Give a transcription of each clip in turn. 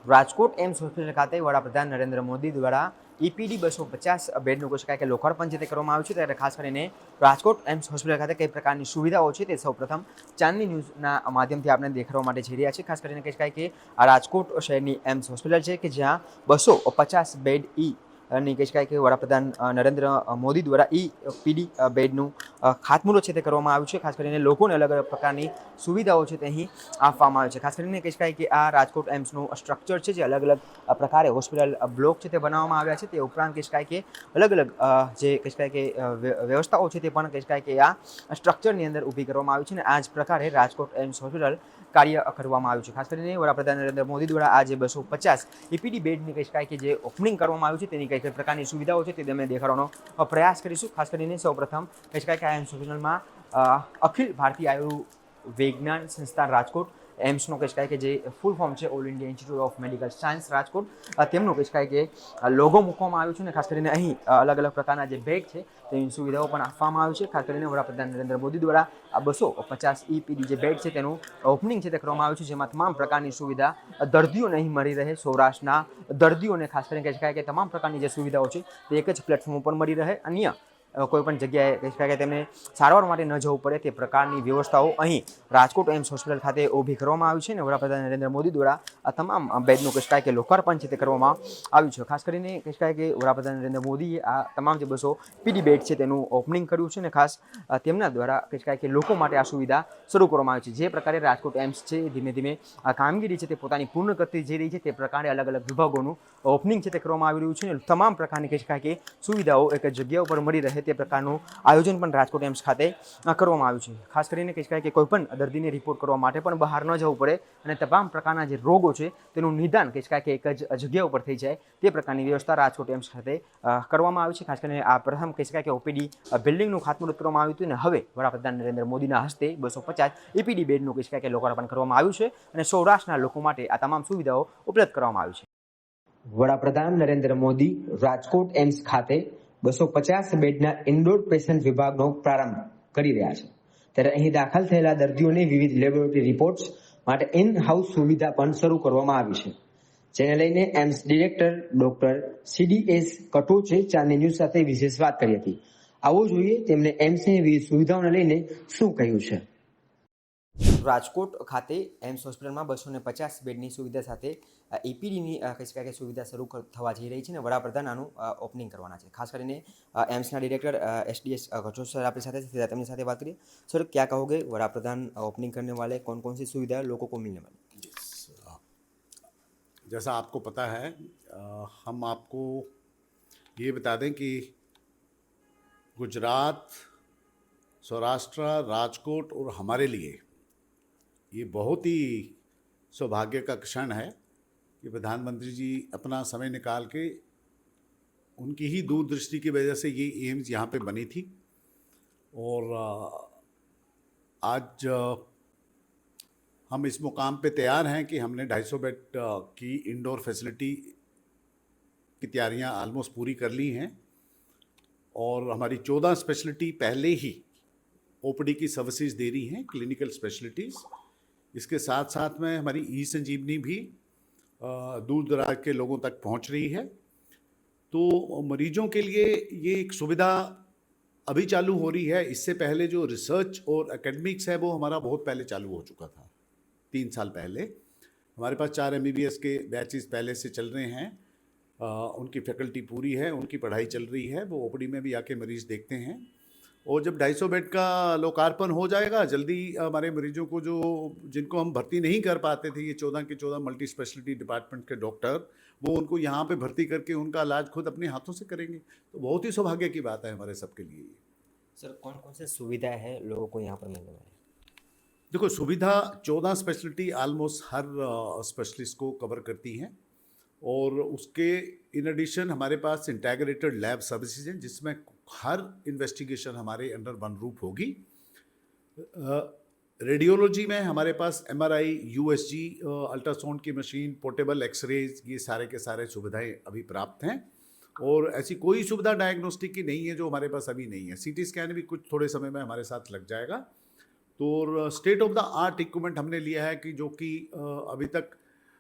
Rajkot AIIMS hospital ખાતે વડાપ્રધાન નરેન્દ્ર મોદી દ્વારા ઈપીડી 250 બેડનું કહી શકાય કે લોકાર્પણ જે તે કરવામાં આવ્યું છે, ત્યારે ખાસ કરીને રાજકોટ એમ્સ હોસ્પિટલ ખાતે કઈ પ્રકારની સુવિધાઓ છે તે સૌપ્રથમ ચાંદની ન્યૂઝના માધ્યમથી આપણે દેખાડવા માટે જઈ રહ્યા છીએ। ખાસ કરીને કહી શકાય કે આ રાજકોટ શહેરની એમ્સ હોસ્પિટલ છે કે જ્યાં 250 બેડ ની કહી શકાય કે વડાપ્રધાન નરેન્દ્ર મોદી દ્વારા ઈપીડી બેડનું ખાતમુહૂર્ત છે તે કરવામાં આવ્યું છે। ખાસ કરીને લોકોને અલગ અલગ પ્રકારની સુવિધાઓ છે તે અહીં આપવામાં આવે છે। ખાસ કરીને કહી શકાય કે આ રાજકોટ એમ્સનું સ્ટ્રક્ચર છે જે અલગ અલગ પ્રકારે હોસ્પિટલ બ્લોક છે તે બનાવવામાં આવ્યા છે। તે ઉપરાંત કહી શકાય કે અલગ અલગ જે કહી શકાય કે વ્યવસ્થાઓ છે તે પણ કહી શકાય કે આ સ્ટ્રક્ચરની અંદર ઊભી કરવામાં આવી છે અને આ જ પ્રકારે રાજકોટ એમ્સ હોસ્પિટલ કાર્ય કરવામાં આવ્યું છે। ખાસ કરીને વડાપ્રધાન નરેન્દ્ર મોદી દ્વારા આજે 250 ઈપીડી બેડની કહી શકાય કે જે ઓપનિંગ કરવામાં આવ્યું છે તેની કઈ પ્રકારની સુવિધાઓ છે તે અમે દેખાડવાનો પ્રયાસ કરીશું। ખાસ કરીને સૌપ્રથમ કહી શકાય કે આ એમ્સ હોસ્પિટલમાં અખિલ ભારતીય આયુર્વિજ્ઞાન સંસ્થાન રાજકોટ એમ્સનો કહી શકાય કે જે ફૂલ ફોર્મ છે all India institute of medical science Rajkot, તેમનું કહી શકાય કે લોગો મૂકવામાં આવ્યું છે અને ખાસ કરીને અહીં અલગ અલગ પ્રકારના જે બેડ છે તેની સુવિધાઓ પણ આપવામાં આવી છે। ખાસ કરીને વડાપ્રધાન નરેન્દ્ર મોદી દ્વારા આ 250 ઈપીડી જે બેડ છે તેનું ઓપનિંગ છે તે કરવામાં આવ્યું છે, જેમાં તમામ પ્રકારની સુવિધા દર્દીઓને અહીં મળી રહે। સૌરાષ્ટ્રના દર્દીઓને ખાસ કરીને કહી શકાય કે તમામ પ્રકારની જે સુવિધાઓ છે તે એક જ પ્લેટફોર્મ ઉપર મળી રહે, અન્ય કોઈ પણ જગ્યાએ કહી શકાય કે તેમને સારવાર માટે ન જવું પડે તે પ્રકારની વ્યવસ્થાઓ અહીં રાજકોટ એમ્સ હોસ્પિટલ ખાતે ઊભી કરવામાં આવી છે અને વડાપ્રધાન નરેન્દ્ર મોદી દ્વારા આ તમામ બેડનું કહી શકાય કે લોકાર્પણ છે તે કરવામાં આવ્યું છે। ખાસ કરીને કહી શકાય કે વડાપ્રધાન નરેન્દ્ર મોદીએ આ તમામ જે 200 પીડી બેડ છે તેનું ઓપનિંગ કર્યું છે અને ખાસ તેમના દ્વારા કહી શકાય કે લોકો માટે આ સુવિધા શરૂ કરવામાં આવી છે। જે પ્રકારે રાજકોટ એમ્સ છે ધીમે ધીમે આ કામગીરી છે તે પોતાની પૂર્ણ કરતી જઈ રહી છે, તે પ્રકારે અલગ અલગ વિભાગોનું ઓપનિંગ છે તે કરવામાં આવી રહ્યું છે અને તમામ પ્રકારની કહી શકાય કે સુવિધાઓ એક જગ્યા ઉપર મળી રહે તે પ્રકારનું આયોજન પણ રાજકોટ એમ્સ ખાતે કરવામાં આવ્યું છે। ખાસ કરીને કહી શકાય કે કોઈ પણ દર્દીને રિપોર્ટ કરવા માટે પણ બહાર ન જવું પડે અને તમામ પ્રકારના જે રોગો છે તેનું નિદાન કહી શકાય કે એક જ જગ્યા ઉપર થઈ જાય તે પ્રકારની વ્યવસ્થા રાજકોટ એમ્સ ખાતે કરવામાં આવી છે। ખાસ કરીને આ પ્રથમ કહી શકાય કે ઓપીડી બિલ્ડિંગનું ખાતમુહૂર્ત કરવામાં આવ્યું હતું અને હવે વડાપ્રધાન નરેન્દ્ર મોદીના હસ્તે 250 ઈપીડી બેડનું કહી શકાય કે લોકાર્પણ કરવામાં આવ્યું છે અને સૌરાષ્ટ્રના લોકો માટે આ તમામ સુવિધાઓ ઉપલબ્ધ કરવામાં આવી છે। વડાપ્રધાન નરેન્દ્ર મોદી રાજકોટ એમ્સ ખાતે 250 બેડના ઇન્ડોર પેશન્ટ વિભાગનો પ્રારંભ કરી રહ્યા છે, ત્યારે અહીં દાખલ થયેલા દર્દીઓને વિવિધ લેબોરેટરી રિપોર્ટ્સ માટે ઇન હાઉસ સુવિધા પણ શરૂ કરવામાં આવી છે, જેને લઈને એમ્સ ડિરેક્ટર ડોક્ટર CDS કટોચે ચાંદની ન્યૂઝ સાથે વિશેષ વાત કરી હતી। આવો જોઈએ તેમણે એમ્સની વિવિધ સુવિધાઓને લઈને શું કહ્યું છે। રાજકોટ ખાતે એમ્સ હોસ્પિટલમાં 250 બેડની સુવિધા સાથે ઈપીડીની કહી શકાય કે સુવિધા શરૂ થવા જઈ રહી છે અને વડાપ્રધાન આનું ઓપનિંગ કરવાના છે। ખાસ કરીને એમ્સના ડિરેક્ટર SDS घटोच सर आपके साथ તેમની સાથે વાત કરીએ। सर क्या कहोगे, वडाप्रधान ओपनिंग करने वाले कौन कौन सी सुविधाएं लोगों को मिलने वाली? जैसा आपको पता है, हम आपको ये बता दें कि गुजरात, सौराष्ट्र, राजकोट और हमारे लिए ये बहुत ही सौभाग्य का क्षण है कि प्रधानमंत्री जी अपना समय निकाल के, उनकी ही दूरदृष्टि की वजह से ये एम्स यहाँ पे बनी थी और आज हम इस मुकाम पे तैयार हैं कि हमने 250 बेड की इंडोर फैसिलिटी की तैयारियां ऑलमोस्ट पूरी कर ली हैं और हमारी 14 स्पेशलिटी पहले ही ओपीडी की सर्विसेज दे रही हैं, क्लिनिकल स्पेशलिटीज़। इसके साथ साथ में हमारी ई-संजीवनी भी दूर दराज के लोगों तक पहुंच रही है, तो मरीजों के लिए ये एक सुविधा अभी चालू हो रही है। इससे पहले जो रिसर्च और एकेडमिक्स है वो हमारा बहुत पहले चालू हो चुका था, 3 साल पहले। हमारे पास 4 MBBS के बैचेस पहले से चल रहे हैं, उनकी फैकल्टी पूरी है, उनकी पढ़ाई चल रही है, वो ओपीडी में भी आके मरीज़ देखते हैं। और जब 250 बेड का लोकार्पण हो जाएगा जल्दी, हमारे मरीजों को जो जिनको हम भर्ती नहीं कर पाते थे, ये 14 के 14 मल्टी स्पेशलिटी डिपार्टमेंट के डॉक्टर, वो उनको यहाँ पे भर्ती करके उनका इलाज खुद अपने हाथों से करेंगे। तो बहुत ही सौभाग्य की बात है हमारे सबके लिए। सर कौन कौन से सुविधाएं हैं लोगों को यहाँ पर मिलने वाली? देखो, सुविधा 14 स्पेशलिटी ऑलमोस्ट हर स्पेशलिस्ट को कवर करती हैं और उसके इन एडिशन हमारे पास इंटीग्रेटेड लैब सर्विसेज हैं, जिसमें हर इन्वेस्टिगेशन हमारे अंडर वन रूफ होगी। रेडियोलॉजी में हमारे पास MRI, USG, अल्ट्रासाउंड की मशीन, पोर्टेबल एक्सरेज, ये सारे के सारे सुविधाएं अभी प्राप्त हैं और ऐसी कोई सुविधा डायग्नोस्टिक की नहीं है जो हमारे पास अभी नहीं है। CT स्कैन भी कुछ थोड़े समय में हमारे साथ लग जाएगा। तो state of the art equipment हमने लिया है कि जो कि अभी तक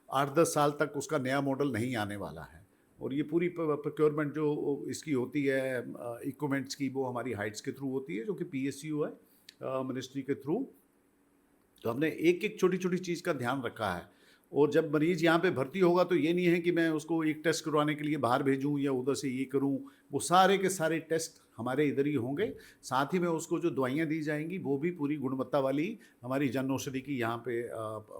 8-10 साल तक उसका नया मॉडल नहीं आने वाला है। और ये पूरी प्रोक्योरमेंट जो इसकी होती है इक्विपमेंट्स की, वो हमारी हाइट्स के थ्रू होती है, जो कि PSU है मिनिस्ट्री के थ्रू। तो हमने एक एक छोटी छोटी चीज़ का ध्यान रखा है। और जब मरीज़ यहाँ पे भर्ती होगा तो ये नहीं है कि मैं उसको एक टेस्ट करवाने के लिए बाहर भेजूँ या उधर से ये करूँ, वो सारे के सारे टेस्ट हमारे इधर ही होंगे। साथ ही में उसको जो दवाइयाँ दी जाएंगी वो भी पूरी गुणवत्ता वाली हमारी जन औषधि की यहाँ पे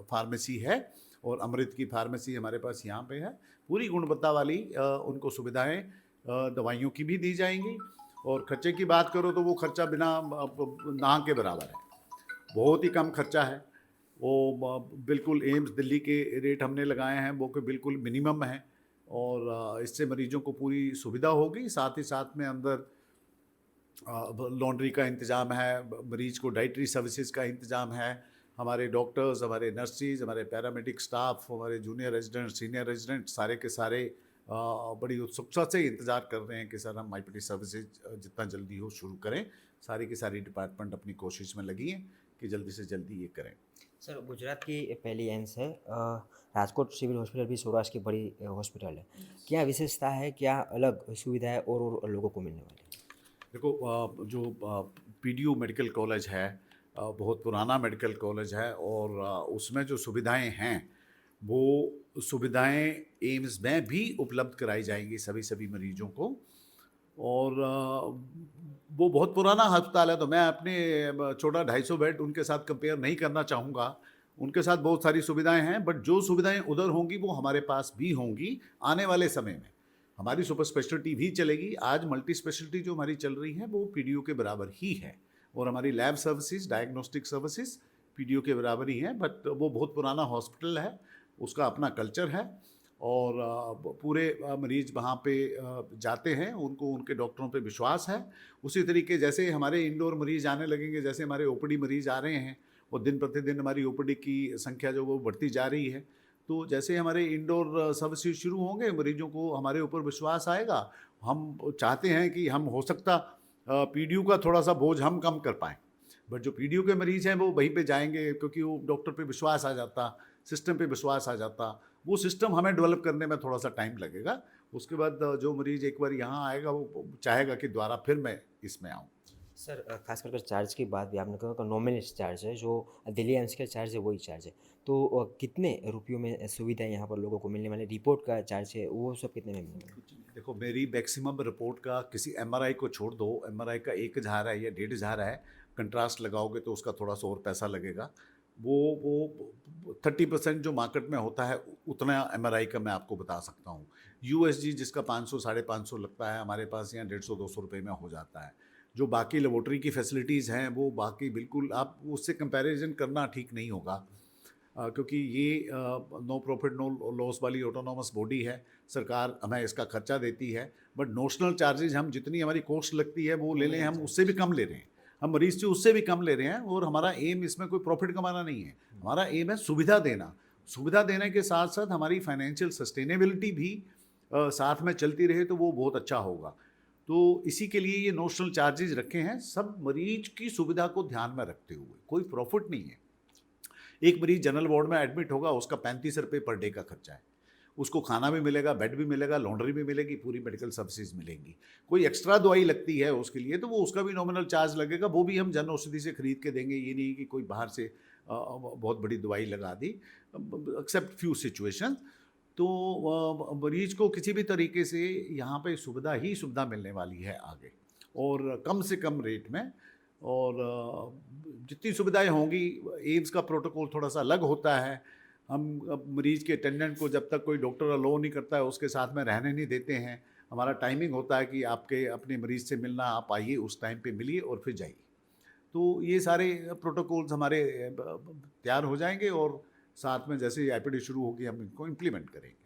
फार्मेसी है, और अमृत की फार्मेसी हमारे पास यहाँ पे है। पूरी गुणवत्ता वाली उनको सुविधाएँ दवाइयों की भी दी जाएंगी। और खर्चे की बात करो तो वो खर्चा बिना ना के बराबर है, बहुत ही कम खर्चा है। वो बिल्कुल एम्स दिल्ली के रेट हमने लगाए हैं, वो कि बिल्कुल मिनिमम है। और इससे मरीजों को पूरी सुविधा होगी। साथ ही साथ में अंदर लॉन्ड्री का इंतज़ाम है, मरीज को डाइटरी सर्विसेज का इंतज़ाम है। हमारे डॉक्टर्स, हमारे नर्सिस, हमारे पैरामेडिक स्टाफ, हमारे जूनियर रेजिडेंट, सीनियर रेजिडेंट सारे के सारे बड़ी उत्सुकता से इंतज़ार कर रहे हैं कि सर हम IPD सर्विसेज जितना जल्दी हो शुरू करें। सारी की सारी डिपार्टमेंट अपनी कोशिश में लगी हैं कि जल्दी से जल्दी ये करें। सर, गुजरात की पहली एम्स है, राजकोट सिविल हॉस्पिटल भी सौराष्ट्र की बड़ी हॉस्पिटल है। क्या विशेषता है, क्या अलग सुविधाएं और लोगों को मिलने वाली है? देखो जो PDU मेडिकल कॉलेज है बहुत पुराना मेडिकल कॉलेज है, और उसमें जो सुविधाएं हैं वो सुविधाएं एम्स में भी उपलब्ध कराई जाएंगी सभी मरीजों को। और वो बहुत पुराना अस्पताल है, तो मैं अपने छोटा 250 बेड उनके साथ कंपेयर नहीं करना चाहूँगा। उनके साथ बहुत सारी सुविधाएं हैं, बट जो सुविधाएं उधर होंगी वो हमारे पास भी होंगी आने वाले समय में। हमारी सुपर स्पेशलिटी भी चलेगी। आज मल्टी स्पेशलिटी जो हमारी चल रही है वो PDU के बराबर ही है, और हमारी lab services, diagnostic services PDU के बराबर ही हैं। बट वो बहुत पुराना हॉस्पिटल है, उसका अपना कल्चर है, और पूरे मरीज वहाँ पे जाते हैं, उनको उनके डॉक्टरों पे विश्वास है। उसी तरीके जैसे हमारे इंडोर मरीज आने लगेंगे, जैसे हमारे OPD मरीज आ रहे हैं, और दिन प्रतिदिन हमारी OPD की संख्या जो वो बढ़ती जा रही है। तो जैसे हमारे इंडोर सर्विसेज शुरू होंगे, मरीजों को हमारे ऊपर विश्वास आएगा। हम चाहते हैं कि हम हो सकता PDU का थोड़ा सा बोझ हम कम कर पाएँ, बट जो PDU के मरीज हैं वो वहीं पे जाएंगे, क्योंकि वो डॉक्टर पे विश्वास आ जाता, सिस्टम पे विश्वास आ जाता। वो सिस्टम हमें डेवलप करने में थोड़ा सा टाइम लगेगा। उसके बाद जो मरीज एक बार यहाँ आएगा वो चाहेगा कि दोबारा फिर मैं इसमें आऊँ। सर, खास कर चार्ज की बात भी आपने कहा कि नॉमिनल चार्ज है, जो दिल्ली एम्स का चार्ज है वही चार्ज है। तो कितने रुपयों में सुविधाएं यहाँ पर लोगों को मिलने वाली, रिपोर्ट का चार्ज है वो सब कितने में मिलने वाला? देखो, मेरी मैक्सिमम रिपोर्ट का किसी MRI को छोड़ दो, MRI का 1000 है या 1500 है, कंट्रास्ट लगाओगे तो उसका थोड़ा सा और पैसा लगेगा। वो 30% जो मार्केट में होता है उतना MRI का मैं आपको बता सकता हूँ। USG जिसका 500 550 लगता है, हमारे पास यहाँ 150-200 रुपये में हो जाता है। जो बाकी लेबोरेटरी की फैसिलिटीज़ हैं वो बाकी बिल्कुल आप उससे कंपैरिजन करना ठीक नहीं होगा, क्योंकि ये नो प्रॉफिट नो लॉस वाली ऑटोनॉमस बॉडी है। सरकार हमें इसका खर्चा देती है, बट नोशनल चार्जेज हम जितनी हमारी कॉस्ट लगती है वो ले लें, हम उससे भी कम ले रहे हैं, हम मरीज से उससे भी कम ले रहे हैं। और हमारा एम इसमें कोई प्रॉफिट कमाना नहीं है, हमारा एम है सुविधा देना। सुविधा देने के साथ साथ हमारी फाइनेंशियल सस्टेनेबिलिटी भी साथ में चलती रहे तो वो बहुत अच्छा होगा। तो इसी के लिए ये नोशनल चार्जेज रखे हैं, सब मरीज की सुविधा को ध्यान में रखते हुए, कोई प्रॉफिट नहीं है। एक मरीज जनरल वार्ड में एडमिट होगा, उसका 35 रुपये पर डे का खर्चा है, उसको खाना भी मिलेगा, बेड भी मिलेगा, लॉन्ड्री भी मिलेगी, पूरी मेडिकल सर्विसेज मिलेंगी। कोई एक्स्ट्रा दवाई लगती है उसके लिए तो वो उसका भी नॉमिनल चार्ज लगेगा, वो भी हम जन औषधि से खरीद के देंगे। ये नहीं कि कोई बाहर से बहुत बड़ी दवाई लगा दी, एक्सेप्ट फ्यू सिचुएशन। तो मरीज को किसी भी तरीके से यहाँ पे सुविधा ही सुविधा मिलने वाली है आगे, और कम से कम रेट में। और जितनी सुविधाएं होंगी, एम्स का प्रोटोकॉल थोड़ा सा अलग होता है। हम मरीज के अटेंडेंट को जब तक कोई डॉक्टर अलो नहीं करता है उसके साथ में रहने नहीं देते हैं। हमारा टाइमिंग होता है कि आपके अपने मरीज से मिलना, आप आइए, उस टाइम पे मिलिए और फिर जाइए। तो ये सारे प्रोटोकॉल्स हमारे तैयार हो जाएंगे, और साथ में जैसे ही IPD शुरू होगी हम इनको इम्प्लीमेंट करेंगे।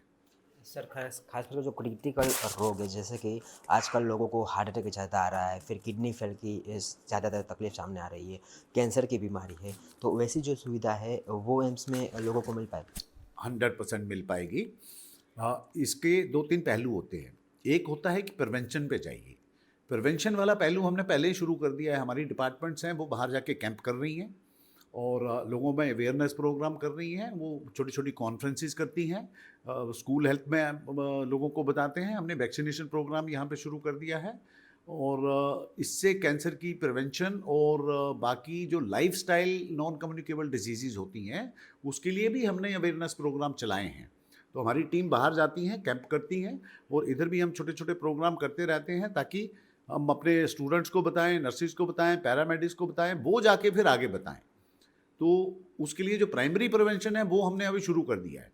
सर, खासकर जो क्रिटिकल रोग है, जैसे कि आजकल लोगों को हार्ट अटैक ज़्यादा आ रहा है, फिर किडनी फेल की ज़्यादातर तकलीफ सामने आ रही है, कैंसर की बीमारी है, तो वैसी जो सुविधा है वो एम्स में लोगों को मिल पाए? 100% मिल पाएगी। इसके 2-3 पहलू होते हैं। एक होता है कि प्रिवेंशन पे जाइए। प्रिवेंशन वाला पहलू हमने पहले ही शुरू कर दिया है। हमारी डिपार्टमेंट्स हैं वो बाहर जाके कैंप कर रही हैं, और लोगों में अवेयरनेस प्रोग्राम कर रही हैं। वो छोटी छोटी कॉन्फ्रेंसेस करती हैं, स्कूल हेल्थ में लोगों को बताते हैं। हमने वैक्सीनेशन प्रोग्राम यहाँ पे शुरू कर दिया है और इससे कैंसर की प्रिवेंशन और बाकी जो लाइफस्टाइल नॉन कम्युनिकेबल डिजीज़ होती हैं उसके लिए भी हमने अवेयरनेस प्रोग्राम चलाए हैं। तो हमारी टीम बाहर जाती हैं, कैंप करती हैं और इधर भी हम छोटे छोटे प्रोग्राम करते रहते हैं ताकि हम अपने स्टूडेंट्स को बताएं, नर्सिस को बताएं, पैरामेडिक्स को बताएं, वो जाके फिर आगे बताएं। तो उसके लिए जो प्राइमरी प्रिवेंशन है वो हमने अभी शुरू कर दिया है।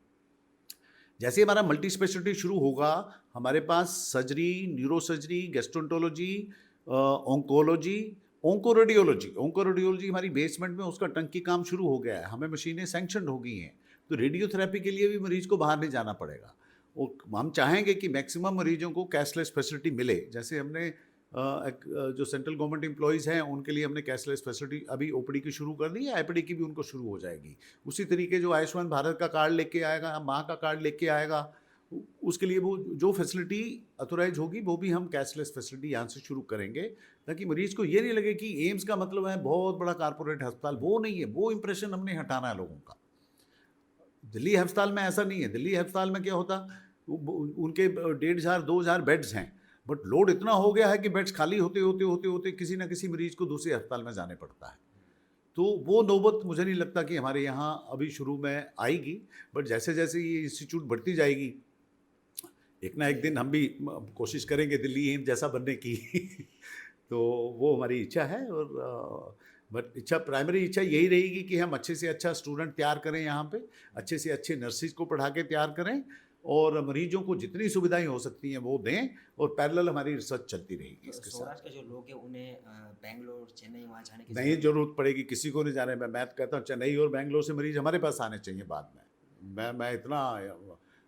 जैसे हमारा मल्टी स्पेशलिटी शुरू होगा, हमारे पास surgery, neuro surgery, gastroenterology, oncology, oncoradiology हमारी बेसमेंट में उसका टंकी काम शुरू हो गया है। हमें मशीनें सैंक्शन हो गई हैं, तो रेडियोथेरेपी के लिए भी मरीज को बाहर नहीं जाना पड़ेगा। और हम चाहेंगे कि मैक्सिमम मरीजों को कैशलेस फैसिलिटी मिले। जैसे हमने जो सेंट्रल गवर्नमेंट एम्प्लॉयज़ हैं उनके लिए हमने कैशलेस फैसिलिटी अभी ओपीडी की शुरू कर दी है, आईपीडी की भी उनको शुरू हो जाएगी। उसी तरीके जो आयुष्मान भारत का कार्ड लेके आएगा, माँ का कार्ड लेके आएगा, उसके लिए वो जो फैसिलिटी अथोराइज होगी वो भी हम कैशलेस फैसिलिटी यहाँ से शुरू करेंगे, ताकि मरीज को ये नहीं लगे कि एम्स का मतलब है बहुत बड़ा कारपोरेट अस्पताल। वो नहीं है, वो इंप्रेशन हमने हटाना है लोगों का। दिल्ली अस्पताल में ऐसा नहीं है। दिल्ली अस्पताल में क्या होता, उनके 1500 2000 बेड्स हैं, बट लोड इतना हो गया है कि बेड्स खाली होते होते होते होते किसी ना किसी मरीज को दूसरे अस्पताल में जाने पड़ता है। तो वो नौबत मुझे नहीं लगता कि हमारे यहाँ अभी शुरू में आएगी, बट जैसे जैसे ये इंस्टीट्यूट बढ़ती जाएगी, एक ना एक दिन हम भी कोशिश करेंगे दिल्ली एम्स जैसा बनने की तो वो हमारी इच्छा है। और बट प्राइमरी इच्छा यही रहेगी कि हम अच्छे से अच्छा स्टूडेंट तैयार करें, यहाँ पे अच्छे से अच्छे नर्सिस को पढ़ा के तैयार करें और मरीजों को जितनी सुविधाएं हो सकती हैं वो दें, और पैरेलल हमारी रिसर्च चलती रहेगी। इसके साथ सौराष्ट्र के जो लोग हैं उन्हें बेंगलोर, चेन्नई वहाँ जाने की नहीं जरूरत पड़ेगी, किसी को नहीं जाने। मैं कहता हूँ चेन्नई और बेंगलोर से मरीज हमारे पास आने चाहिए बाद में। मैं इतना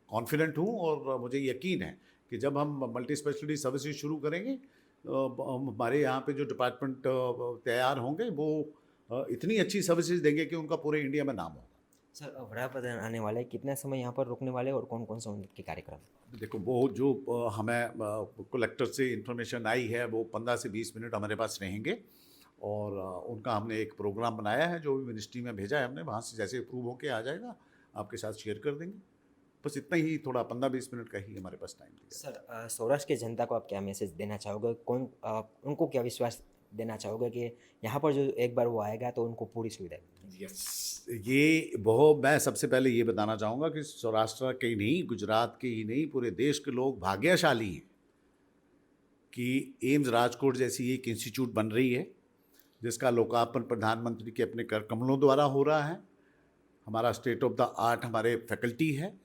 कॉन्फिडेंट हूँ और मुझे यकीन है कि जब हम मल्टी स्पेशलिटी सर्विसेज शुरू करेंगे, हमारे यहाँ पे जो डिपार्टमेंट तैयार होंगे वो इतनी अच्छी सर्विसेज देंगे कि उनका पूरे इंडिया में नाम होगा। सर, वड़ा प्रधान आने वाले, कितने समय यहाँ पर रुकने वाले और कौन कौन से उनके कार्यक्रम? देखो, वो जो हमें कलेक्टर से इन्फॉर्मेशन आई है वो 15 से 20 मिनट हमारे पास रहेंगे और उनका हमने एक प्रोग्राम बनाया है जो भी मिनिस्ट्री में भेजा है हमने, वहाँ से जैसे अप्रूव होके आ जाएगा आपके साथ शेयर कर देंगे। बस इतना ही, थोड़ा 15-20 मिनट का ही हमारे पास टाइम दिया। सर, सौराष्ट्र की जनता को आप क्या मैसेज देना चाहोगे? उनको क्या विश्वास देना चाहोगे कि यहाँ पर जो एक बार वो आएगा तो उनको पूरी सुविधा मिलेगी? यस, ये बहुत, मैं सबसे पहले ये बताना चाहूँगा कि सौराष्ट्र के ही नहीं, गुजरात के ही नहीं, पूरे देश के लोग भाग्यशाली हैं कि एम्स राजकोट जैसी एक इंस्टीट्यूट बन रही है जिसका लोकार्पण प्रधानमंत्री के अपने कर कमलों द्वारा हो रहा है। हमारा स्टेट ऑफ द आर्ट हमारे फैकल्टी है,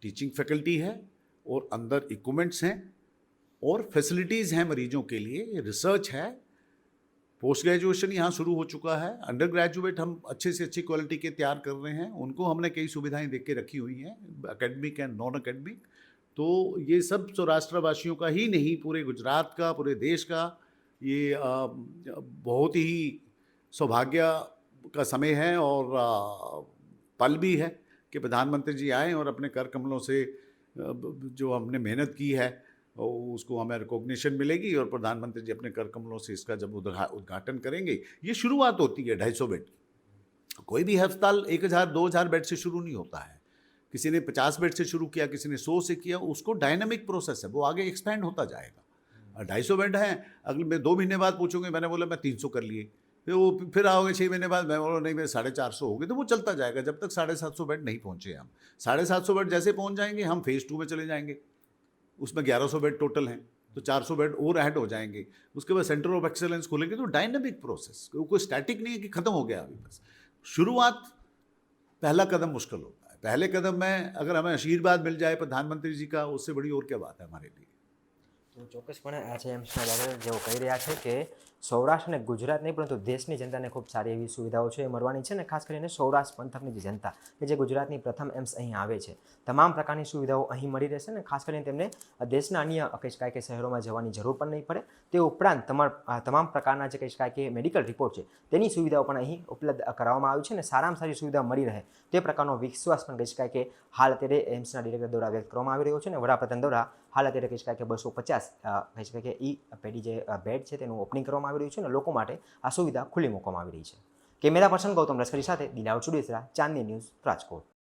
टीचिंग फैकल्टी है और अंदर इक्विपमेंट्स हैं और फैसिलिटीज़ हैं मरीजों के लिए, रिसर्च है, पोस्ट ग्रेजुएशन यहाँ शुरू हो चुका है, अंडर ग्रेजुएट हम अच्छे से अच्छी क्वालिटी के तैयार कर रहे हैं, उनको हमने कई सुविधाएं देख के रखी हुई हैं, एकेडमिक एंड नॉन एकेडमिक। तो ये सब सौराष्ट्रवासियों का ही नहीं, पूरे गुजरात का, पूरे देश का ये बहुत ही सौभाग्य का समय है और पल भी है कि प्रधानमंत्री जी आए और अपने कर कमलों से जो हमने मेहनत की है उसको हमें रिकॉग्निशन मिलेगी और प्रधानमंत्री जी अपने कर कमलों से इसका जब उद्घाटन करेंगे। ये शुरुआत होती है 250 बेड की। कोई भी अस्पताल 1000-2000 बेड से शुरू नहीं होता है। किसी ने 50 बेड से शुरू किया, किसी ने 100 से किया, उसको डायनामिक प्रोसेस है, वो आगे एक्सपेंड होता जाएगा। 250 बेड हैं, अगले मैं 2 महीने बाद पूछूंगे, मैंने बोला मैं 300 कर लिए, फिर आओगे 6 महीने बाद, मैं बोला नहीं मैं 450 हो गए, तो वो चलता जाएगा जब तक 750 बेड नहीं पहुँचे हम। 750 बेड जैसे पहुँच जाएंगे हम फेज़ 2 में चले जाएंगे, उसमें 1100 बेड टोटल हैं, तो 400 बेड और ऐड हो जाएंगे। उसके बाद सेंटर ऑफ एक्सेलेंस खोलेंगे, तो डायनामिक प्रोसेस, कोई स्टैटिक नहीं है कि ख़त्म हो गया अभी। बस शुरुआत, पहला कदम मुश्किल होता है। पहले कदम में अगर हमें आशीर्वाद मिल जाए प्रधानमंत्री जी का, उससे बड़ी और क्या बात है हमारे लिए। તો ચોક્કસપણે આ છે એમ્સના બાબતે જેઓ કહી રહ્યા છે કે સૌરાષ્ટ્ર અને ગુજરાત નહીં પરંતુ દેશની જનતાને ખૂબ સારી એવી સુવિધાઓ છે એ મળવાની છે, અને ખાસ કરીને સૌરાષ્ટ્ર પંથકની જે જનતા કે જે ગુજરાતની પ્રથમ એમ્સ અહીં આવે છે, તમામ પ્રકારની સુવિધાઓ અહીં મળી રહેશે અને ખાસ કરીને તેમને દેશના અન્ય કહી શકાય કે શહેરોમાં જવાની જરૂર પણ નહીં પડે। તે ઉપરાંત તમામ પ્રકારના જે કહી શકાય કે મેડિકલ રિપોર્ટ છે તેની સુવિધાઓ પણ અહીં ઉપલબ્ધ કરાવવામાં આવી છે અને સારામાં સારી સુવિધા મળી રહે તે પ્રકારનો વિશ્વાસ પણ કહી શકાય કે હાલ અત્યારે એમ્સના ડિરેક્ટર દ્વારા વ્યક્ત કરવામાં આવી રહ્યો છે અને વડાપ્રધાન દ્વારા હાલ અત્યારે કહી શકાય કે 250 કહી શકાય કે પેઢી જે બેડ છે તેનું ઓપનિંગ કરવામાં આવી રહ્યું છે અને લોકો માટે આ સુવિધા ખુલ્લી મૂકવામાં આવી રહી છે। કેમેરા પર્સન ગૌતમ લશ્કરી સાથે દિલાવર ચુડેસરા, ચાંદની ન્યૂઝ, રાજકોટ.